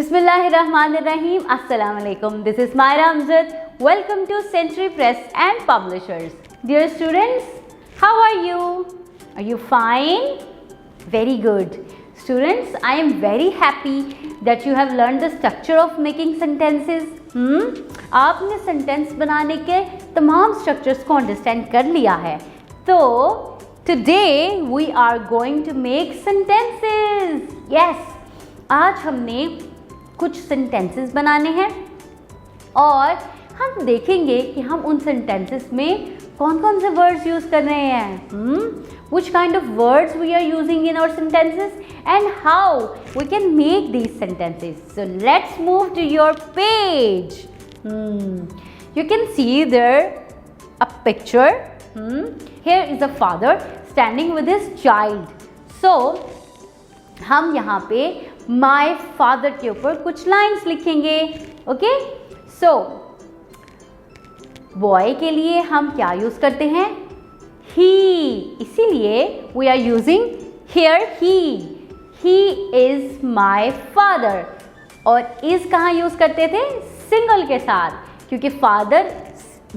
Bismillahirrahmanirrahim. Assalamu alaikum. This is Myra Amjad. Welcome to Century Press and Publishers. Dear students, how are you? Are you fine? Very good. Students, I am very happy that you have learned the structure of making sentences. आपने sentence बनाने के तमाम structures को understand कर लिया है. तो today we are going to make sentences. Yes, आज हमने कुछ सेंटेंसेस बनाने हैं और हम देखेंगे कि हम उन सेंटेंसेस में कौन कौन से वर्ड्स यूज़ कर रहे हैं, which kind of words we are using in our sentences and how we can make these sentences. So let's move to your page. You can see there a picture. Here is a father standing with his child. So हम यहाँ पे my father के ऊपर कुछ lines लिखेंगे. Okay, सो boy के लिए हम क्या यूज़ करते हैं? he. इसीलिए we are using here he. he is my father. और is कहाँ यूज़ करते थे? सिंगल के साथ, क्योंकि father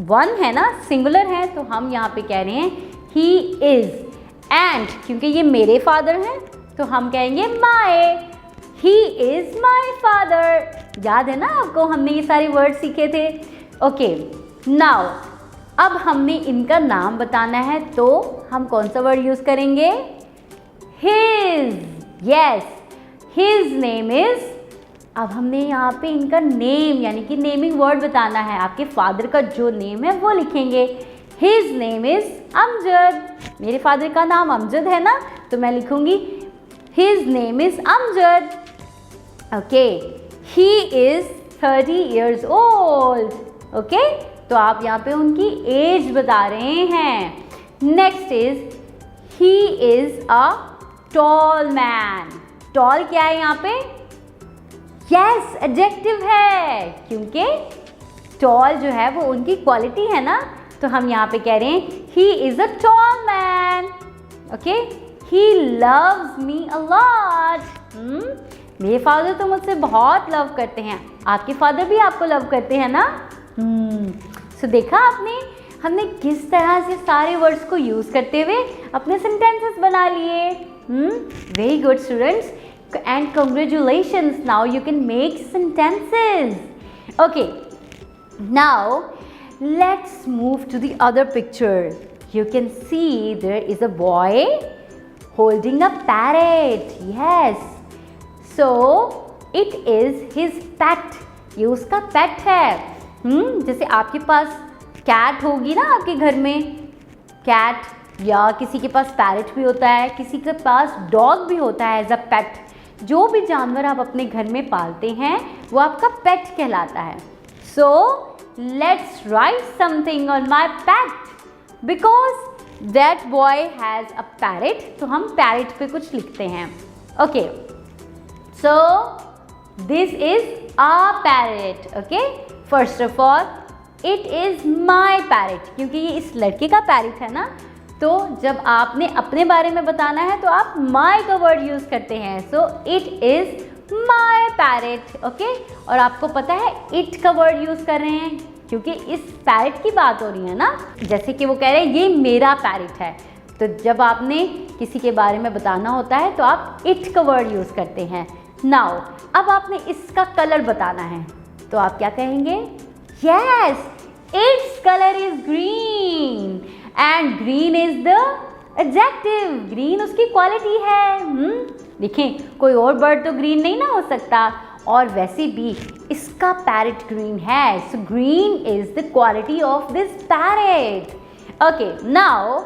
वन है ना, सिंगुलर है, तो हम यहाँ पे कह रहे हैं he is. and क्योंकि ये मेरे फादर हैं तो हम कहेंगे my. He is my father. याद है ना आपको, हमने ये सारे वर्ड सीखे थे. ओके, नाउ अब हमने इनका नाम बताना है, तो हम कौन सा वर्ड यूज़ करेंगे? His. Yes, his name is. अब हमने यहाँ पे इनका नेम यानी कि नेमिंग वर्ड बताना है. आपके फादर का जो नेम है वो लिखेंगे. His name is Amjad. मेरे फादर का नाम अमजद है ना, तो मैं लिखूँगी His name is Amjad. Okay, he is 30 years old. Okay, तो आप यहाँ पे उनकी एज बता रहे हैं. Next is he is a tall man. Tall क्या है यहाँ पे? Yes, adjective है, क्योंकि tall जो है वो उनकी क्वालिटी है ना, तो हम यहाँ पे कह रहे हैं he is a tall man. Okay, he loves me a lot. मेरे फादर तो मुझसे बहुत लव करते हैं. आपके फादर भी आपको लव करते हैं ना. सो देखा आपने, हमने किस तरह से सारे वर्ड्स को यूज़ करते हुए अपने सेंटेंसेस बना लिए. Very good students, and congratulations. Now you can make sentences. Okay, now let's move to the other picture. You can see there is a boy holding a parrot. Yes, so it is his pet. ये उसका पेट है. जैसे आपके पास cat होगी ना आपके घर में, कैट, या किसी के पास पैरट भी होता है, किसी के पास डॉग भी होता है एज अ पेट. जो भी जानवर आप अपने घर में पालते हैं वो आपका पेट कहलाता है. So let's write something on my pet. Because that boy has a parrot, तो हम पैरट पे कुछ लिखते हैं. Okay, so this is a parrot. Okay, first of all it is my parrot, क्योंकि ये इस लड़के का पैरट है ना, तो जब आपने अपने बारे में बताना है तो आप माई का वर्ड यूज़ करते हैं. So it is my parrot. Okay, और आपको पता है इट का वर्ड यूज़ कर रहे हैं क्योंकि इस पैरट की बात हो रही है ना. जैसे कि वो कह रहे हैं ये मेरा पैरट है, तो जब आपने किसी के बारे में बताना होता है तो आप इट का वर्ड यूज़ करते हैं. नाउ अब आपने इसका कलर बताना है, तो आप क्या कहेंगे? Yes, its colour is green and green is the adjective. Green उसकी क्वालिटी है. देखें, कोई और बर्ड तो ग्रीन नहीं ना हो सकता, और वैसे भी इसका पैरट ग्रीन है. So green is the quality of this parrot. Okay, now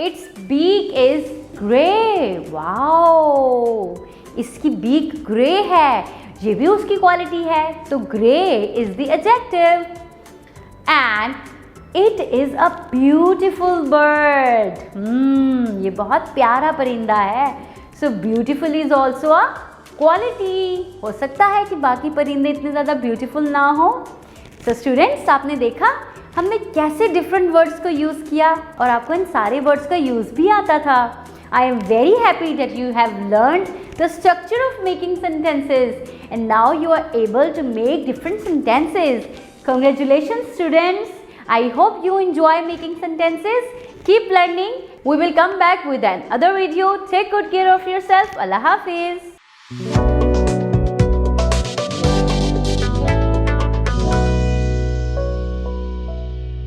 its beak is grey. Wow, इसकी बीक ग्रे है, ये भी उसकी क्वालिटी है. तो grey is the adjective. And it is a beautiful bird. ये बहुत प्यारा परिंदा है. So beautiful is also a quality. हो सकता है कि बाकी परिंदे इतने ज़्यादा ब्यूटीफुल ना हो. तो स्टूडेंट्स, आपने देखा हमने कैसे डिफरेंट वर्ड्स को यूज़ किया और आपको इन सारे वर्ड्स का यूज़ भी आता था. I am very happy that you have learned the structure of making sentences and now you are able to make different sentences. Congratulations students. I hope you enjoy making sentences. Keep learning. We will come back with another video. Take good care of yourself. Allah Hafiz.